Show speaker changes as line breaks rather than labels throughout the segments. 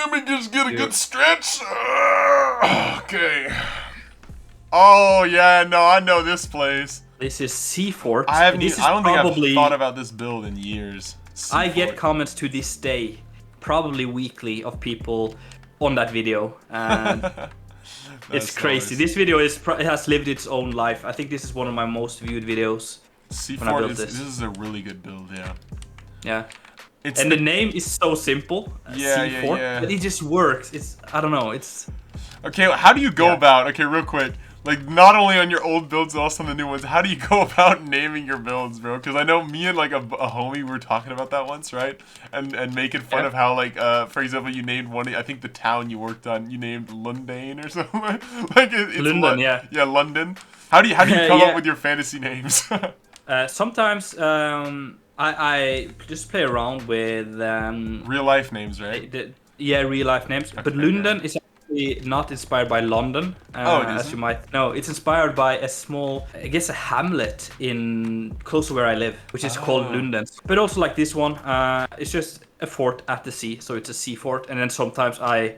Let me just get a good stretch. Okay. Oh yeah, no, I know this place.
This is Seafort.
I don't think I've thought about this build in years.
I get comments to this day, probably weekly, of people on that video, and it's crazy. This video it has lived its own life. I think this is one of my most viewed videos.
Seafort this is a really good build, yeah.
Yeah. The name is so simple.
Yeah.
But it just works. I don't know. It's
okay. How do you go about? Okay, real quick. Like, not only on your old builds, also on the new ones. How do you go about naming your builds, bro? Because I know me and like a homie were talking about that once, right? And making fun of how like for example you named one. I think the town you worked on you named London or something. Like it's
London,
yeah, London. How do you come up with your fantasy names?
Sometimes I just play around with
real life names, right?
Real life names. Okay, but London is actually not inspired by London, as you might know. It's inspired by a small, I guess, a hamlet in close to where I live, which is called London. But also like this one, it's just a fort at the sea, so it's a sea fort. And then sometimes I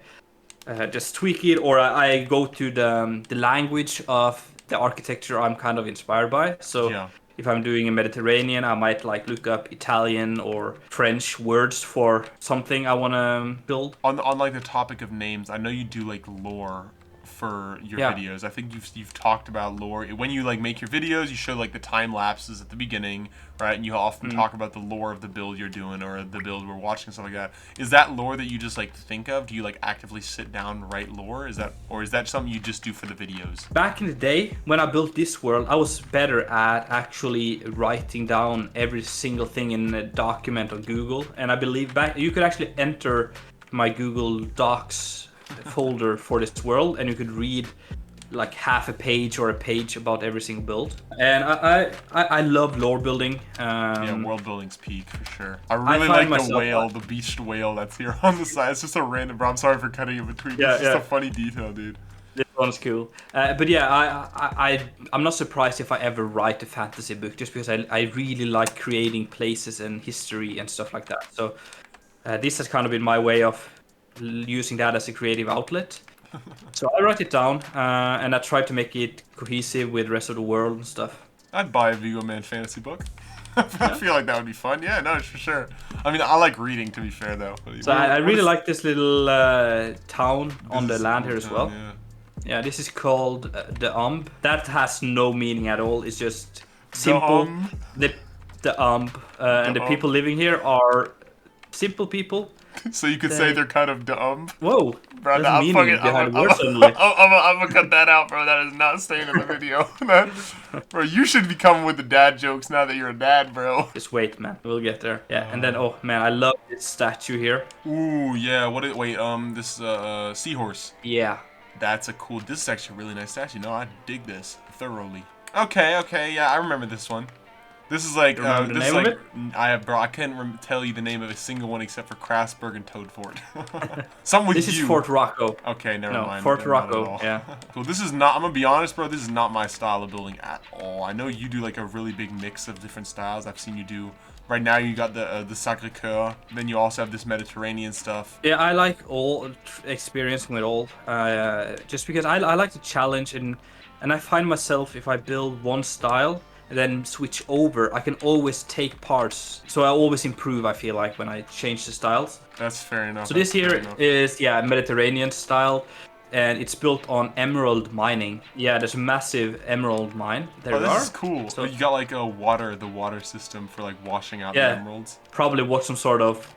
just tweak it, or I go to the language of the architecture I'm kind of inspired by. So if I'm doing a Mediterranean, I might like look up Italian or French words for something I want to build.
On like the topic of names, I know you do like lore for your videos. I think you've talked about lore. When you like make your videos, you show like the time lapses at the beginning, right? And you often talk about the lore of the build you're doing or the build we're watching, stuff like that. Is that lore that you just like think of? Do you like actively sit down and write lore? Is that something you just do for the videos?
Back in the day, when I built this world, I was better at actually writing down every single thing in a document on Google. And I believe you could actually enter my Google Docs folder for this world, and you could read like half a page or a page about every single build. And I love lore building.
World building's peak for sure. I really like the whale, the beached whale that's here on the side. It's just a random, bro. I'm sorry for cutting in between. It's just a funny detail, dude.
This one's cool. But yeah, I'm not surprised if I ever write a fantasy book, just because I really like creating places and history and stuff like that. So this has kind of been my way of using that as a creative outlet. So I write it down, and I try to make it cohesive with the rest of the world and stuff.
I'd buy a Viggoman fantasy book. I feel like that would be fun. Yeah, no, for sure. I mean, I like reading, to be fair, though.
So I really like this little town on the land here as well. Yeah, this is called the That has no meaning at all. It's just simple. The and the people living here are simple people.
So you could say they're kind of dumb.
Whoa,
bro, I'm gonna cut that out, bro. That is not staying in the video. Bro, you should be coming with the dad jokes now that you're a dad, bro.
Just wait, man. We'll get there. Yeah, and then, oh man, I love this statue here.
Ooh, yeah. This seahorse.
Yeah.
This is actually a really nice statue. No, I dig this thoroughly. Okay, yeah, I remember this one. This is like, I can't tell you the name of a single one except for Krasberg and Toadfort. Some with
This is Fort Rocco.
Okay, never mind.
Fort Rocco, yeah.
Cool. This is not, I'm gonna be honest, bro, this is not my style of building at all. I know you do like a really big mix of different styles. I've seen you do, right now you got the Sacré-Cœur, then you also have this Mediterranean stuff.
Yeah, I like experiencing with all, just because I like to challenge, and I find myself, if I build one style, and then switch over, I can always take parts. So I always improve, I feel like, when I change the styles.
That's fair enough.
So this here is, Mediterranean style, and it's built on emerald mining. Yeah, there's a massive emerald mine.
This is cool. So you got like the water system for like washing out the emeralds.
Probably watch some sort of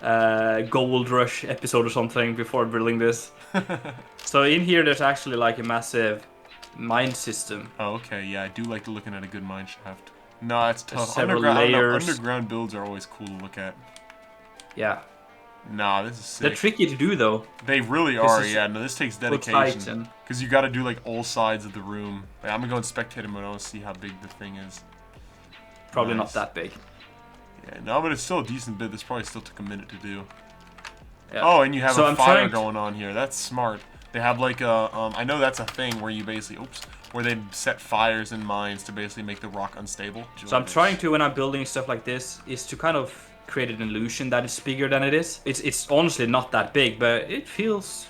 gold rush episode or something before building this. So in here, there's actually like a massive mine system.
Oh, okay, yeah, I do like looking at a good mine shaft. No, it's tough.
Several layers.
Underground builds are always cool to look at.
Yeah.
Nah, this is sick.
They're tricky to do, though.
They really are, yeah. No, this takes dedication. Because you got to do, like, all sides of the room. Like, I'm going to go in spectator mode. I want to see how big the thing is.
Probably not that big.
Yeah, no, but it's still a decent bit. This probably still took a minute to do. Yeah. Oh, and you have a fire going on here. That's smart. They have like a, I know that's a thing where you basically, where they set fires in mines to basically make the rock unstable.
So I'm trying to, when I'm building stuff like this, is to kind of created an illusion that it's bigger than it is. It's honestly not that big, but it feels.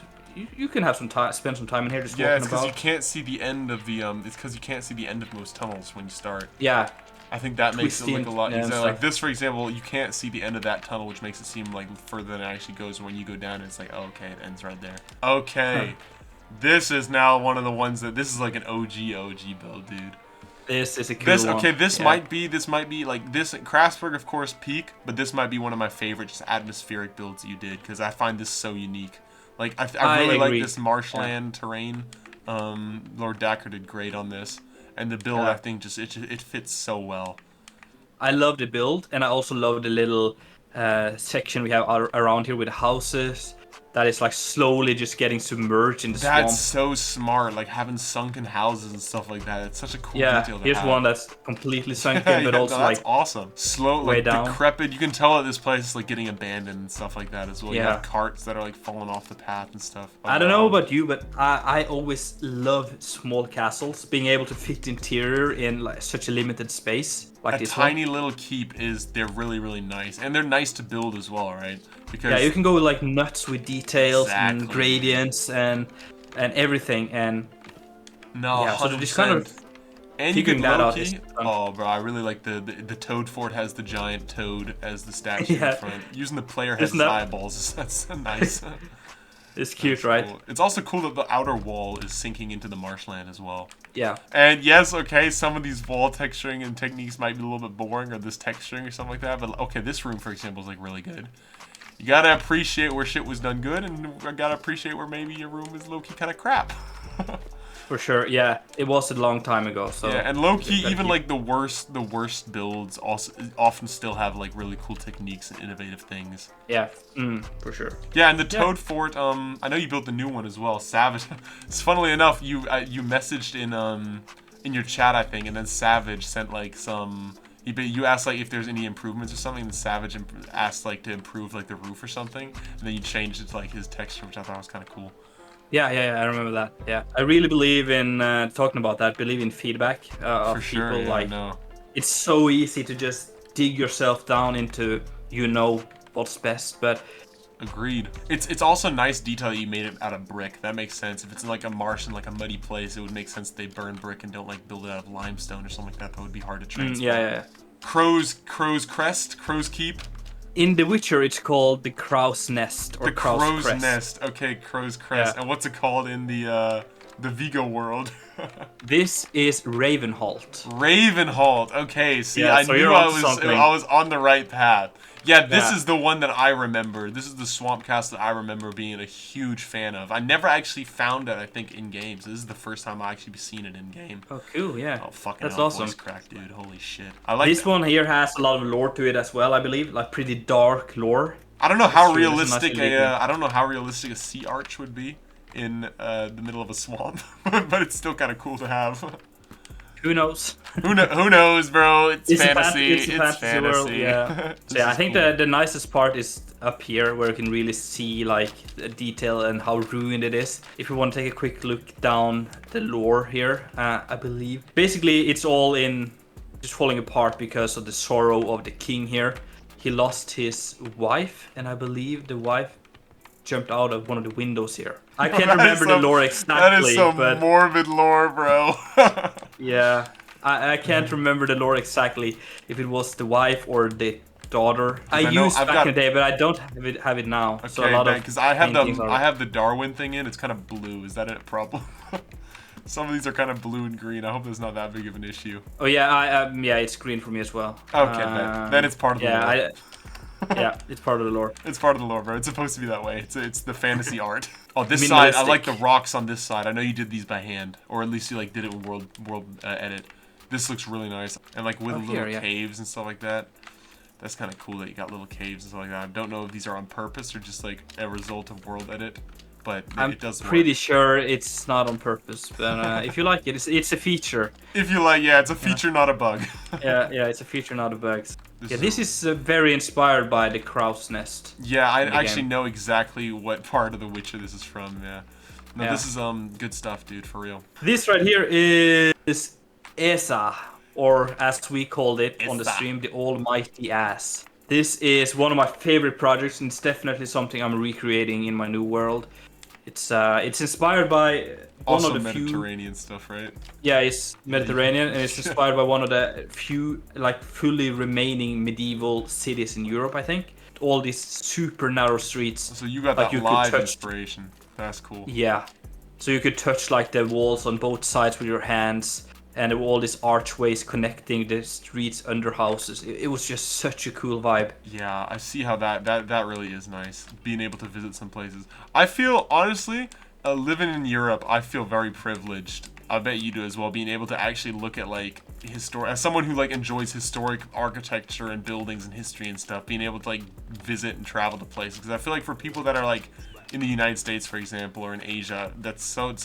You can have some time, spend some time in here just walking about.
Yeah, it's because you can't see the end of the It's because you can't see the end of most tunnels when you start.
Yeah.
I think that makes it look a lot easier.
Yeah,
like this, for example, you can't see the end of that tunnel, which makes it seem like further than it actually goes. When you go down, it's like, oh, okay, it ends right there. Okay, this is now one of the ones that this is like an OG build, dude.
This is a cool one.
Okay, this might be like this Krasberg, of course, peak, but this might be one of my favorite just atmospheric builds that you did because I find this so unique. Like I really like this marshland terrain. Lord Dacker did great on this, and the build I think just it fits so well.
I love the build, and I also love the little section we have around here with the houses. That is like slowly just getting submerged in the swamp.
That's so smart, like having sunken houses and stuff like that. It's such a cool detail to have.
Here's one that's completely sunken, but also
that's
like
awesome. Slow, like
down.
Decrepit. You can tell that this place is like getting abandoned and stuff like that as well. You have carts that are like falling off the path and stuff.
I don't know about you, but I always love small castles. Being able to fit interior in like such a limited space. Like
a tiny little keep they're really nice, and they're nice to build as well, right? Because
you can go like nuts with details and gradients and everything, and
so
just kind of
and you can low key. Oh, bro, I really like the toad fort has the giant toad as the statue in front. Using the player head's eyeballs, that's nice.
It's cute, right?
Cool. It's also cool that the outer wall is sinking into the marshland as well.
Yeah.
And yes, okay, some of these wall texturing and techniques might be a little bit boring, or this texturing or something like that, but okay, this room, for example, is like really good. You gotta appreciate where shit was done good, and I gotta appreciate where maybe your room is low-key kind of crap.
For sure, yeah. It was a long time ago, so...
Yeah, and low-key, even like the worst builds also often still have like really cool techniques and innovative things.
Yeah, for sure.
Yeah, and the Toad Fort, I know you built the new one as well, Savage. It's funnily enough, you messaged in your chat, I think, and then Savage sent like some... You asked like if there's any improvements or something, and Savage asked like to improve like the roof or something, and then you changed it to like his texture, which I thought was kind of cool.
Yeah, I remember that. Yeah, I really believe in talking about that. Believe in feedback of people. Like, it's so easy to just dig yourself down into what's best. But
agreed. It's also nice detail that you made it out of brick. That makes sense. If it's in like a marsh and like a muddy place, it would make sense they burn brick and don't like build it out of limestone or something like that. That would be hard to transport.
Yeah.
Crow's Crest, Crow's Keep.
In The Witcher, it's called the Crow's Nest or Crow's Crest.
Nest. Okay, Crow's Crest. Yeah. And what's it called in the Viggo world?
This is Ravenholt.
Ravenholt. Okay, see, I knew I was on the right path. Yeah, this is the one that I remember. This is the swamp cast that I remember being a huge fan of. I never actually found it, I think, in games. This is the first time I actually seen it in game.
Oh, cool, yeah.
Oh, fucking
that's
hell,
awesome.
Voice crack, dude. Holy shit. I like
this one here has a lot of lore to it as well, I believe. Like pretty dark lore.
I don't know how realistic a sea arch would be in the middle of a swamp, but it's still kind of cool to have.
Who knows?
Who knows, bro? It's fantasy.
It's a fantasy world, yeah. So yeah, I think the nicest part is up here, where you can really see like the detail and how ruined it is. If you want to take a quick look down the lore here, I believe basically it's all in just falling apart because of the sorrow of the king here. He lost his wife, and I believe the wife jumped out of one of the windows here. I can't remember the lore exactly.
That is some morbid lore, bro.
Yeah, I can't remember the lore exactly, if it was the wife or the daughter. I used back in the day, but I don't have it now.
Okay,
so a lot
because I have the Darwin thing in. It's kind of blue. Is that a problem? Some of these are kind of blue and green. I hope it's not that big of an issue.
Oh yeah, it's green for me as well.
Okay, then it's part of the lore.
Yeah, it's part of the lore.
It's part of the lore, bro. It's supposed to be that way. It's the fantasy art. Oh, this side, I like the rocks on this side. I know you did these by hand, or at least you like did it in world edit. This looks really nice, and like with little caves and stuff like that. That's kind of cool that you got little caves and stuff like that. I don't know if these are on purpose or just like a result of world edit, but it does work. I'm
pretty sure it's not on purpose, but if you like it, it's a feature.
If you like, it's a feature, not a bug.
yeah, it's a feature, not a bug. This is very inspired by the Crow's Nest.
Yeah, I actually know exactly what part of The Witcher this is from, yeah. No, this is good stuff, dude, for real.
This right here is Esa, or as we called it on the stream, the Almighty Ass. This is one of my favorite projects, and it's definitely something I'm recreating in my new world. It's inspired by one
also
of the
Mediterranean stuff, right?
Yeah, it's Mediterranean, and it's inspired by one of the few like fully remaining medieval cities in Europe, I think. All these super narrow streets.
So you got
like
that live inspiration. That's cool.
Yeah. So you could touch like the walls on both sides with your hands, and there were all these archways connecting the streets under houses. It was just such a cool vibe.
Yeah, I see how that really is nice. Being able to visit some places. I feel, honestly, living in Europe, I feel very privileged. I bet you do as well, being able to actually look at like as someone who like enjoys historic architecture and buildings and history and stuff, being able to like visit and travel to places. Because I feel like for people that are like in the United States, for example, or in Asia, that's so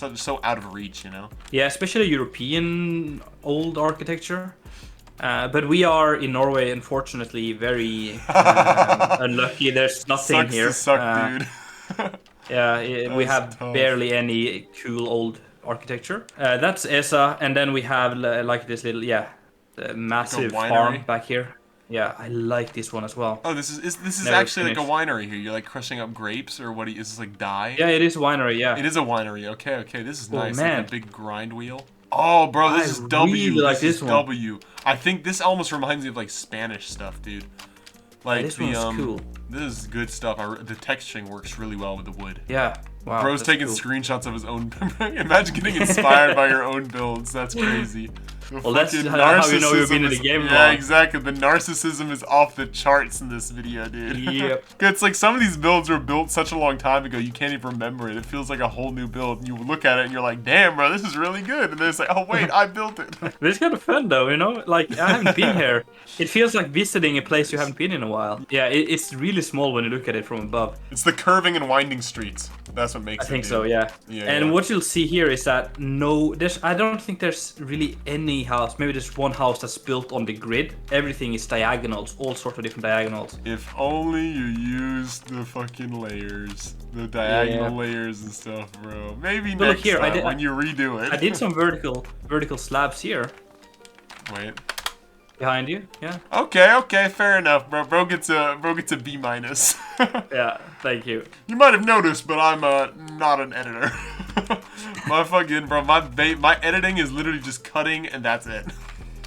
out of reach, you know?
Yeah, especially European old architecture. But we are in Norway, unfortunately, very unlucky. There's nothing
Sucks
here.
To suck, dude.
Yeah, we have barely any cool old architecture. That's ESA, and then we have like this little massive farm back here. Yeah, I like this one as well.
Oh, this is actually like a winery here. You're like crushing up grapes, or what? Is this like dye?
Yeah, it is a winery. Yeah,
it is a winery. Okay, this is nice.
Man.
Like a big grind wheel. Oh, bro, this is W.
Really like
this is
one.
W. I think this almost reminds me of like Spanish stuff, dude. Like
this one's cool.
This is good stuff. The texturing works really well with the wood.
Yeah. Wow.
Bro's taking screenshots of his own. Imagine getting inspired by your own builds. That's crazy.
Well, that's how you know you've been in the game.
Yeah, exactly. The narcissism is off the charts in this video, dude.
Yep.
It's like some of these builds were built such a long time ago, you can't even remember it. It feels like a whole new build. And you look at it and you're like, damn, bro, this is really good. And then it's like, oh, wait, I built it.
It's kind of fun, though, you know? Like, I haven't been here. It feels like visiting a place you haven't been in a while. Yeah, it's really small when you look at it from above.
It's the curving and winding streets. That's what makes it.
I think so, yeah. And what you'll see here is that I don't think there's really any house. Maybe there's one house that's built on the grid. Everything is diagonals, all sorts of different diagonals.
If only you used the fucking layers, the diagonal layers and stuff, bro. Maybe next here, time when you redo it.
I did some vertical slabs here.
Wait.
Behind you, yeah.
Okay, fair enough, bro. Bro gets a B-.
Yeah, thank you.
You might have noticed, but I'm not an editor. My editing is literally just cutting and that's it.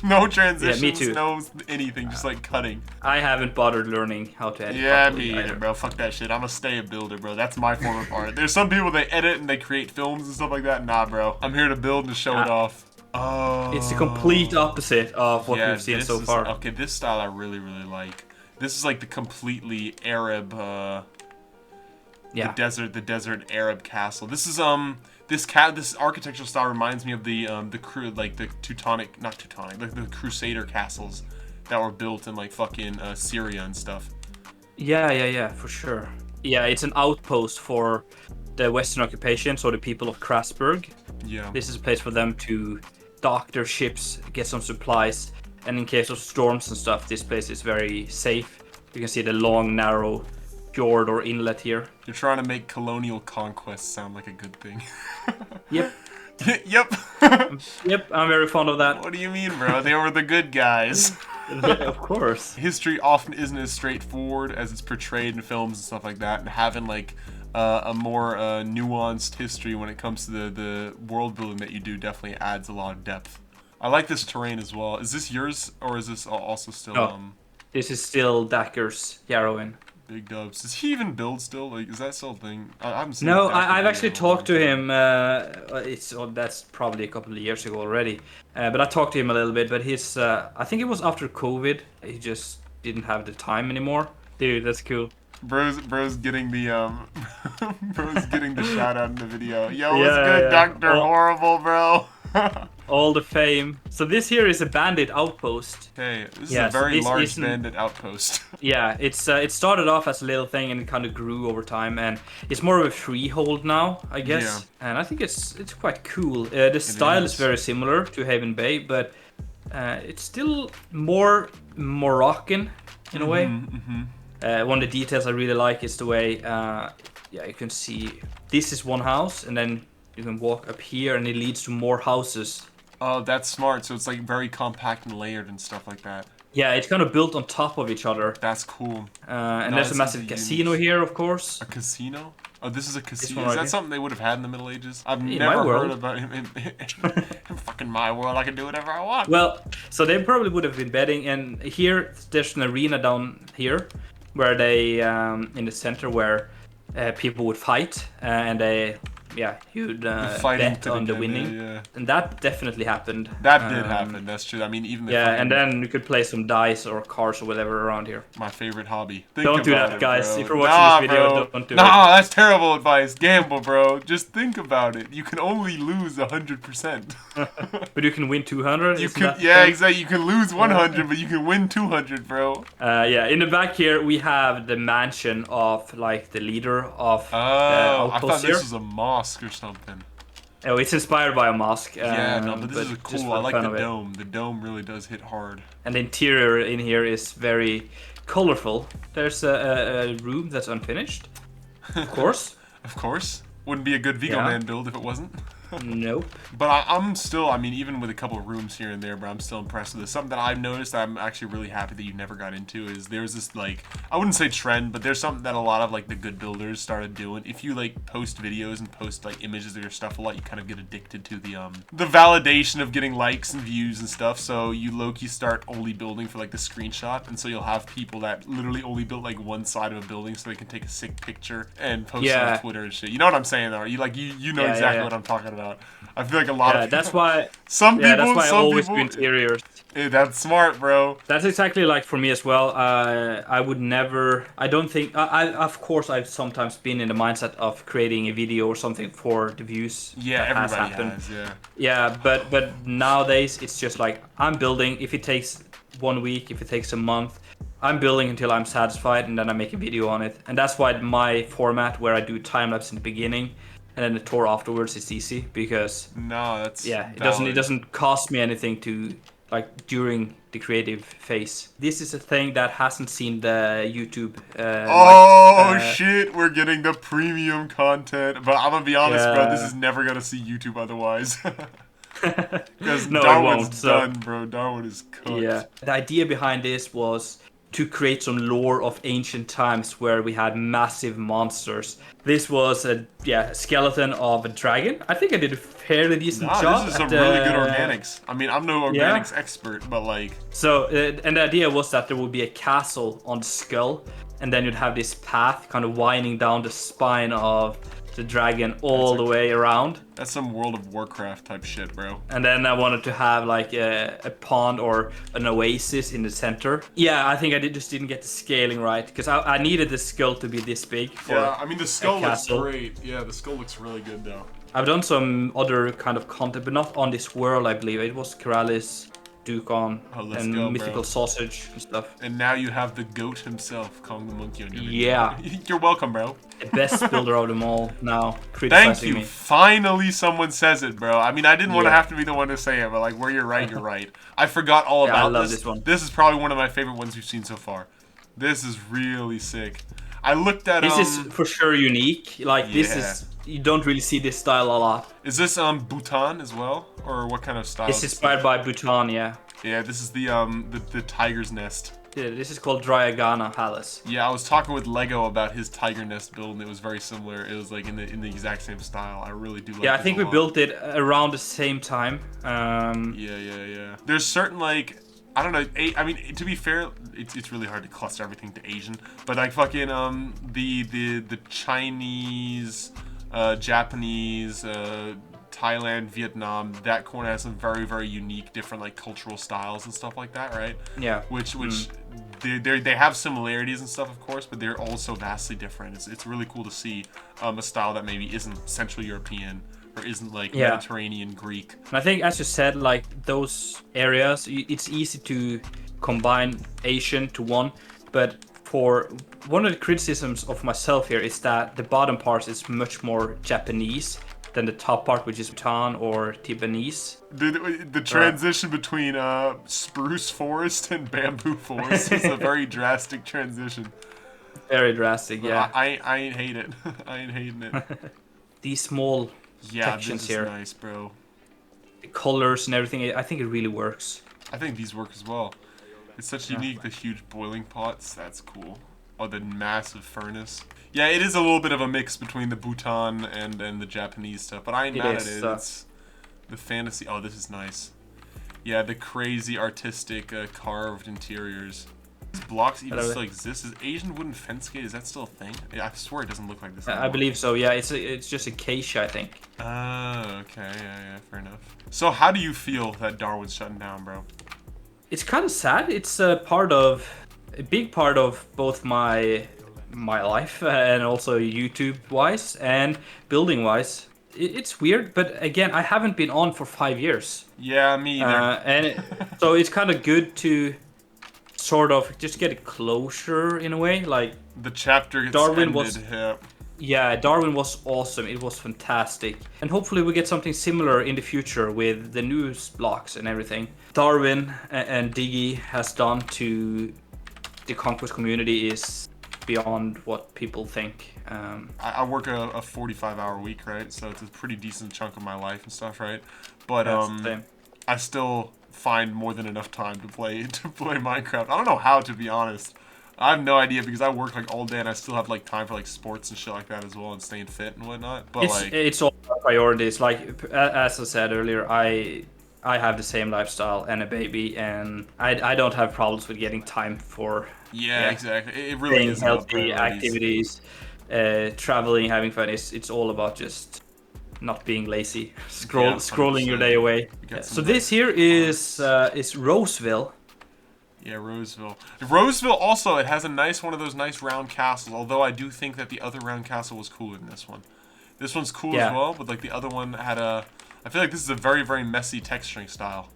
No transitions,
me too.
No anything, just like cutting.
I haven't bothered learning how to edit.
Yeah, me either, bro. Fuck that shit. I'm a stay a builder, bro. That's my form of art. There's some people they edit and they create films and stuff like that. Nah, bro. I'm here to build and to show it off. Oh.
It's the complete opposite of what we've seen so far.
Okay, this style I really, really like. This is like the completely Arab, the desert Arab castle. This is this architectural style reminds me of the Crusader castles that were built in like fucking Syria and stuff.
Yeah, for sure. Yeah, it's an outpost for the Western occupation, so the people of Krasberg.
Yeah.
This is a place for them to dock their ships, get some supplies, and in case of storms and stuff, this place is very safe. You can see the long, narrow fjord or inlet here.
You're trying to make colonial conquest sound like a good thing.
Yep.
Yep.
Yep, I'm very fond of that.
What do you mean, bro? They were the good guys.
Of course.
History often isn't as straightforward as it's portrayed in films and stuff like that, and having like a more nuanced history when it comes to the world building that you do definitely adds a lot of depth. I like this terrain as well. Is this yours, or is this also still?
No, this is still Dacker's Yarrowin.
Big dubs. Does he even build still? Like, is that still a thing? I haven't seen.
No, I've actually talked to him. That's probably a couple of years ago already. But I talked to him a little bit. But he's, I think it was after COVID. He just didn't have the time anymore. Dude, that's cool.
Bro's getting the bro's getting the shout out in the video. Yo, what's good, Dr. Horrible, bro?
All the fame. So this here is a bandit outpost.
Hey, this is a very large bandit outpost.
Yeah, it started off as a little thing and it kind of grew over time, and it's more of a freehold now, I guess. Yeah. And I think it's quite cool. The style is very similar to Haven Bay, but it's still more Moroccan in a way. One of the details I really like is the way, you can see this is one house, and then you can walk up here, and it leads to more houses.
Oh, that's smart. So it's like very compact and layered and stuff like that.
Yeah, it's kind of built on top of each other.
That's cool.
And there's a massive casino here, of course.
A casino? Oh, this is a casino.
Right
is that
here.
something they would have had in the Middle Ages? I've
In
never
my world.
heard about him in fucking my world. I can do whatever I want.
Well, so they probably would have been betting, and here there's an arena down here, where they in the center where people would fight, and you'd bet on the winning, and that definitely happened.
That did happen. That's true. I mean, even
and then you could play some dice or cards or whatever around here.
My favorite hobby.
Don't do that, guys. If you're watching this video, don't do it.
Nah, that's terrible advice. Gamble, bro. Just think about it. You can only lose 100%.
But you can win 200.
Exactly. You can lose 100, but you can win 200, bro.
In the back here we have the mansion of like the leader of the
I
outpost
thought this
here.
was a mosque or something.
Oh, it's inspired by a mosque.
But this is cool. I like the dome. The dome really does hit hard.
And the interior in here is very colorful. There's a room that's unfinished. Of course.
Of course. Wouldn't be a good Viggoman build if it wasn't.
Nope.
But I'm still, I mean, even with a couple of rooms here and there, but I'm still impressed with this. Something that I've noticed I'm actually really happy that you never got into is there's this, like, I wouldn't say trend, but there's something that a lot of, like, the good builders started doing. If you, like, post videos and post, like, images of your stuff a lot, you kind of get addicted to the validation of getting likes and views and stuff. So you low-key start only building for, like, the screenshot. And so you'll have people that literally only built, like, one side of a building so they can take a sick picture and post it on Twitter and shit. You know what I'm saying, though? You know exactly what I'm talking about. I feel like a lot of people,
that's why
some people,
that's why I always
people,
do interiors.
Yeah, that's smart, bro.
That's exactly like for me as well. I would never. I don't think. Of course, I've sometimes been in the mindset of creating a video or something for the views.
Yeah, everybody has.
Yeah, but nowadays it's just like I'm building. If it takes 1 week, if it takes a month, I'm building until I'm satisfied, and then I make a video on it. And that's why my format, where I do time lapse in the beginning. And then the tour afterwards is easy because it doesn't cost me anything to like during the creative phase. This is a thing that hasn't seen the YouTube.
Shit, we're getting the premium content. But I'm gonna be honest, bro. This is never gonna see YouTube otherwise. Because Darwin's done, bro. Darwin is cooked.
Yeah. The idea behind this was to create some lore of ancient times where we had massive monsters. This was a skeleton of a dragon. I think I did a fairly decent job.
This is some really good organics. I mean, I'm no organics expert, but like...
So, and the idea was that there would be a castle on the skull, and then you'd have this path kind of winding down the spine of the dragon all the way around.
That's some World of Warcraft type shit, bro.
And then I wanted to have like a pond or an oasis in the center. Yeah, I think I just didn't get the scaling right because I needed the skull to be this big.
I mean the skull looks great. Yeah, the skull looks really good though.
I've done some other kind of content, but not on this world. I believe it was Keralis, Dukon, and Mythical Sausage and stuff.
And now you have the goat himself, Konglemonke, on your video.
Yeah.
You're welcome, bro.
The best builder of them all now.
Thank you. Finally someone says it, bro. I mean, I didn't want to have to be the one to say it, but like, where you're right, you're right. I forgot all about this. I love this one. This is probably one of my favorite ones we've seen so far. This is really sick. I looked at
This is for sure unique. Like, this is... You don't really see this style a lot.
Is this Bhutan as well, or what kind of style?
It's inspired by Bhutan, yeah.
Yeah, this is the tiger's nest.
Yeah, this is called Dryagana Palace.
Yeah, I was talking with Lego about his tiger nest build, and it was very similar. It was like in the exact same style. I really do like.
Yeah, I think we built it around the same time.
Yeah. There's certain like. I don't know. I mean, to be fair, it's really hard to cluster everything to Asian. But like fucking the Chinese, Japanese, Thailand, Vietnam, that corner has some very, very unique, different like cultural styles and stuff like that, right?
Yeah.
Which they have similarities and stuff, of course, but they're also vastly different. It's really cool to see a style that maybe isn't Central European. Or isn't like Mediterranean Greek.
And I think, as you said, like those areas, it's easy to combine Asian to one. But for one of the criticisms of myself here is that the bottom part is much more Japanese than the top part, which is Bhutan or Tibetanese.
The transition between spruce forest and bamboo forest is a very drastic transition.
Very drastic, yeah.
I ain't hate it. I ain't hating it.
These small sections
this is
here.
Nice, bro.
The colors and everything, I think it really works.
I think these work as well. It's such unique, the huge boiling pots. That's cool. Oh, the massive furnace. Yeah, it is a little bit of a mix between the Bhutan and the Japanese stuff, but I ain't mad at it. It's the fantasy. Oh, this is nice. Yeah, the crazy artistic carved interiors. These blocks even still exist. Is Asian wooden fence gate? Is that still a thing? Yeah, I swear it doesn't look like this anymore.
I believe so. Yeah, it's just acacia, I think.
Oh, okay. Yeah, fair enough. So how do you feel that Darwin's shutting down, bro?
It's kind of sad. It's a big part of both my life and also YouTube wise and building wise. It's weird, but again, I haven't been on for 5 years.
Yeah, me either.
So it's kind of good to sort of just get a closure in a way. Like
the chapter gets
Darwin
ended.
Yeah, Darwin was awesome. It was fantastic. And hopefully we get something similar in the future with the news blocks and everything. Darwin and Diggy has done to the Conquest community is beyond what people think.
I work a 45-hour week, right? So it's a pretty decent chunk of my life and stuff, right? But I still find more than enough time to play Minecraft. I don't know how, to be honest. I have no idea because I work like all day and I still have like time for like sports and shit like that as well and staying fit and whatnot. But
it's all about priorities. Like as I said earlier, I have the same lifestyle and a baby, and I don't have problems with getting time for
exactly. It really is
healthy activities, traveling, having fun. It's all about just not being lazy, scrolling your day away. So this here is Roseville.
Yeah, Roseville. Roseville also, it has one of those nice round castles, although I do think that the other round castle was cooler than this one. This one's cool as well, but like the other one had I feel like this is a very, very messy texturing style.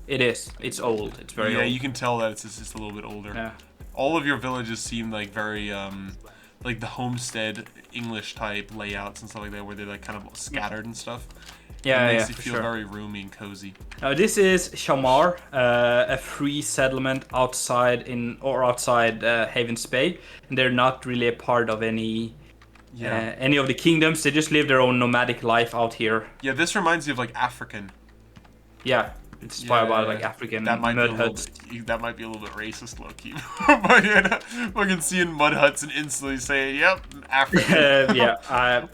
It is. It's old. It's very old.
Yeah, you can tell that it's just a little bit older.
Yeah.
All of your villages seem like very, like the homestead English type layouts and stuff like that, where they're like kind of scattered and stuff.
Yeah,
it makes you feel very roomy and cozy.
This is Shamar, a free settlement outside Haven's Bay, and they're not really a part of any of the kingdoms. They just live their own nomadic life out here.
Yeah, this reminds you of like African.
Yeah. It's inspired by like African mud huts.
That might be a little bit racist, low-key. But yeah, fucking seeing mud huts and instantly saying, "Yep, African."
I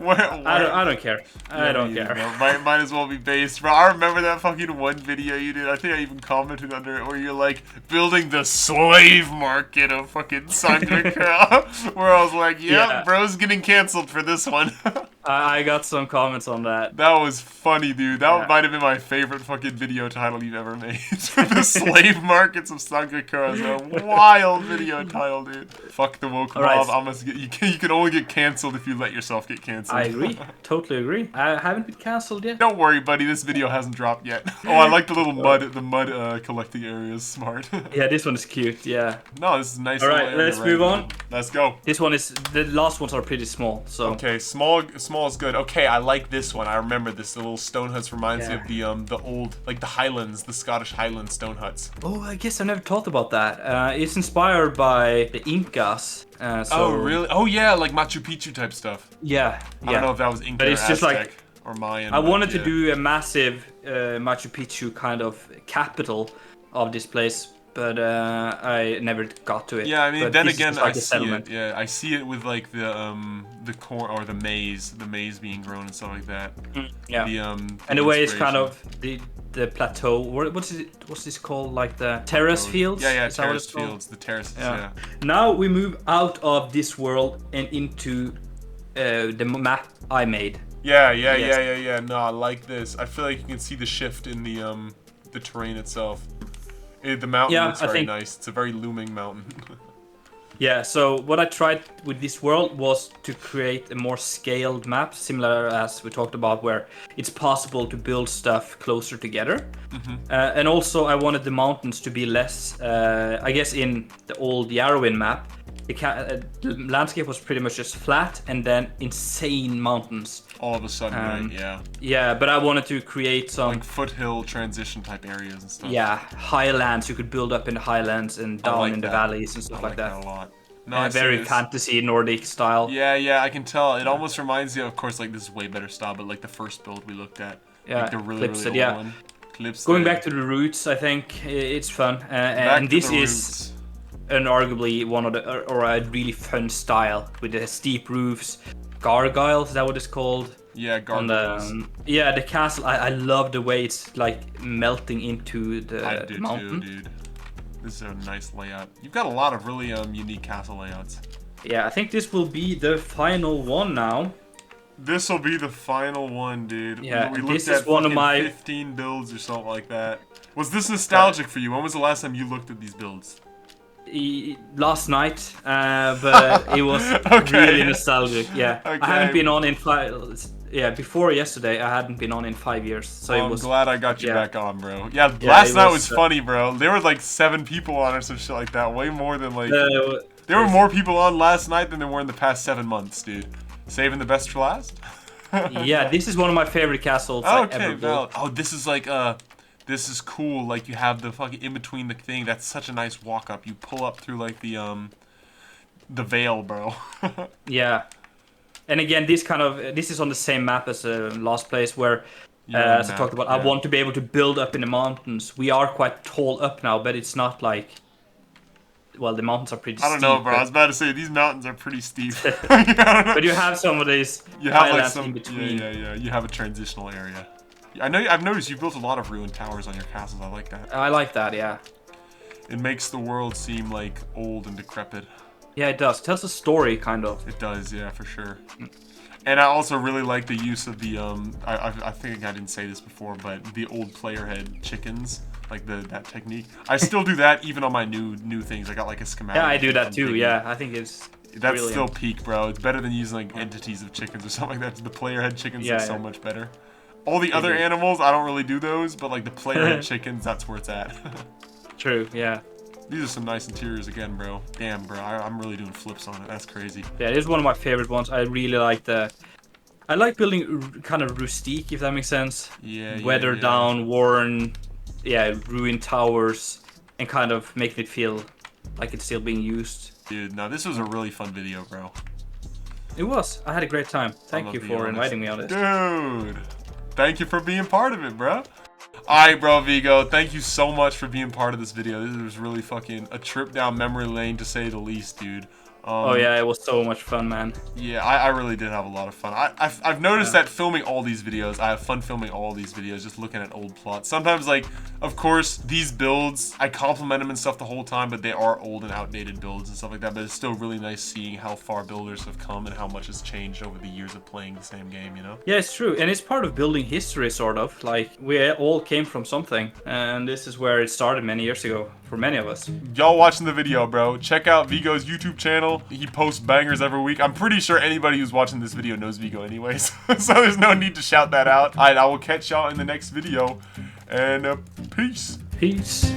don't care. I don't care.
Might as well be based. Bro, I remember that fucking one video you did. I think I even commented under it where you're like building the slave market of fucking Sangre-Cœur, where I was like, "Yep, bro's getting canceled for this one."
I got some comments on that.
That was funny, dude. That might have been my favorite fucking video title you've ever made. The slave markets of Sangre-Cœur is a wild video title, dude. Fuck the woke mob. You can only get canceled if you let yourself get canceled.
I agree. Totally agree. I haven't been canceled yet.
Don't worry, buddy. This video hasn't dropped yet. Oh, I like the little mud collecting areas. Smart.
Yeah, this one is cute. Yeah.
No, this is nice.
All right, let's move on.
Let's go.
This one is the last ones are pretty small. So
okay, small is good. Okay, I like this one. I remember this. The little stone huts reminds me of the old, like the Highlands, the Scottish Highland stone huts.
Oh, I guess I never thought about that. It's inspired by the Incas.
Oh, really? Oh, yeah, like Machu Picchu type stuff.
Yeah.
I don't know if that was Incan or Aztec just like, or Mayan.
I wanted to do a massive Machu Picchu kind of capital of this place, but I never got to it.
Yeah, I mean,
but
then again, like I see it. Yeah, I see it with like the corn or the maize being grown and stuff like that.
Yeah. And the way it's kind of the plateau. What's this called? Like the terrace fields?
Yeah, terrace fields. The terraces. Yeah.
Now we move out of this world and into the map I made.
Yeah. No, I like this. I feel like you can see the shift in the terrain itself. The mountain looks very nice. It's a very looming mountain.
Yeah, so what I tried with this world was to create a more scaled map, similar as we talked about, where it's possible to build stuff closer together. And also I wanted the mountains to be less, I guess in the old Darwin map, the landscape was pretty much just flat and then insane mountains.
All of a sudden, right? Yeah.
Yeah, but I wanted to create some
like foothill transition type areas and stuff.
Yeah, highlands. You could build up in the highlands and down in the valleys and stuff like that.
I like that a lot. No,
very fantasy Nordic style.
Yeah, I can tell. It almost reminds you, of course, like this is way better style, but like the first build we looked at, like the really old one. Clips.
Going back to the roots, I think it's fun, and this is unarguably one of the or a really fun style with the steep roofs, gargoyles. Is that what it's called?
Yeah, gargoyles.
The castle. I love the way it's like melting into the mountain.
Too, dude. This is a nice layout. You've got a lot of really unique castle layouts.
Yeah, I think this will be the final one now.
This will be the final one, dude.
Yeah,
we looked
at
one of my 15 builds or something like that. Was this nostalgic for you? When was the last time you looked at these builds?
Last night, but it was really nostalgic. Yeah,
okay.
I haven't been on in 5. Yeah, before yesterday, I hadn't been on in 5 years. So
I'm glad I got you back on, bro. Yeah,
yeah,
last night was funny, bro. There were like 7 people on or some shit like that. Way more than like. There were more people on last night than there were in the past 7 months, dude. Saving the best for last?
Yeah, this is one of my favorite castles ever built.
Oh, this is like, this is cool. Like, you have the fucking in between the thing. That's such a nice walk up. You pull up through, like, the veil, bro.
Yeah. And again, this is on the same map as the last place where, as I talked about, I want to be able to build up in the mountains. We are quite tall up now, but it's not like... Well, the mountains are pretty steep.
I don't know, bro. I was about to say, these mountains are pretty steep.
But you have some of these highlands in between.
Yeah. You have a transitional area. I've noticed you've built a lot of ruined towers on your castles. I like that.
I like that, yeah. It
makes the world seem, like, old and decrepit.
Yeah, it does. It tells a story, kind of.
It does, yeah, for sure. And I also really like the use of the, I think I didn't say this before, but the old player head chickens. Like that technique. I still do that even on my new things. I got like a schematic.
Yeah, I do that too. Yeah, I think it's
that's
brilliant.
Still peak, bro. It's better than using like entities of chickens or something like that. The player head chickens are so much better. All the other animals, I don't really do those, but like the player head chickens, that's where it's at.
True. Yeah.
These are some nice interiors again, bro. Damn, bro. I'm really doing flips on it. That's crazy.
Yeah, this is one of my favorite ones. I really like I like building kind of rustique, if that makes sense.
Yeah.
Weathered down, worn. Yeah, ruined towers and kind of making it feel like it's still being used.
Dude, now this was a really fun video, bro.
It was. I had a great time. Thank you for inviting me on this.
Dude, thank you for being part of it, bro. Alright, bro, Viggo, thank you so much for being part of this video. This was really fucking a trip down memory lane, to say the least, dude.
Oh yeah, it was so much fun, man.
Yeah, I really did have a lot of fun. I've noticed that filming all these videos, I have fun filming all these videos, just looking at old plots. Sometimes, like, of course, these builds, I compliment them and stuff the whole time, but they are old and outdated builds and stuff like that. But it's still really nice seeing how far builders have come and how much has changed over the years of playing the same game, you know?
Yeah, it's true. And it's part of building history, sort of. Like, we all came from something. And this is where it started many years ago, for many of us.
Y'all watching the video, bro, check out Viggo's YouTube channel. He posts bangers every week. I'm pretty sure anybody who's watching this video knows Viggo anyways, so there's no need to shout that out. Alright, I will catch y'all in the next video, and peace.
Peace.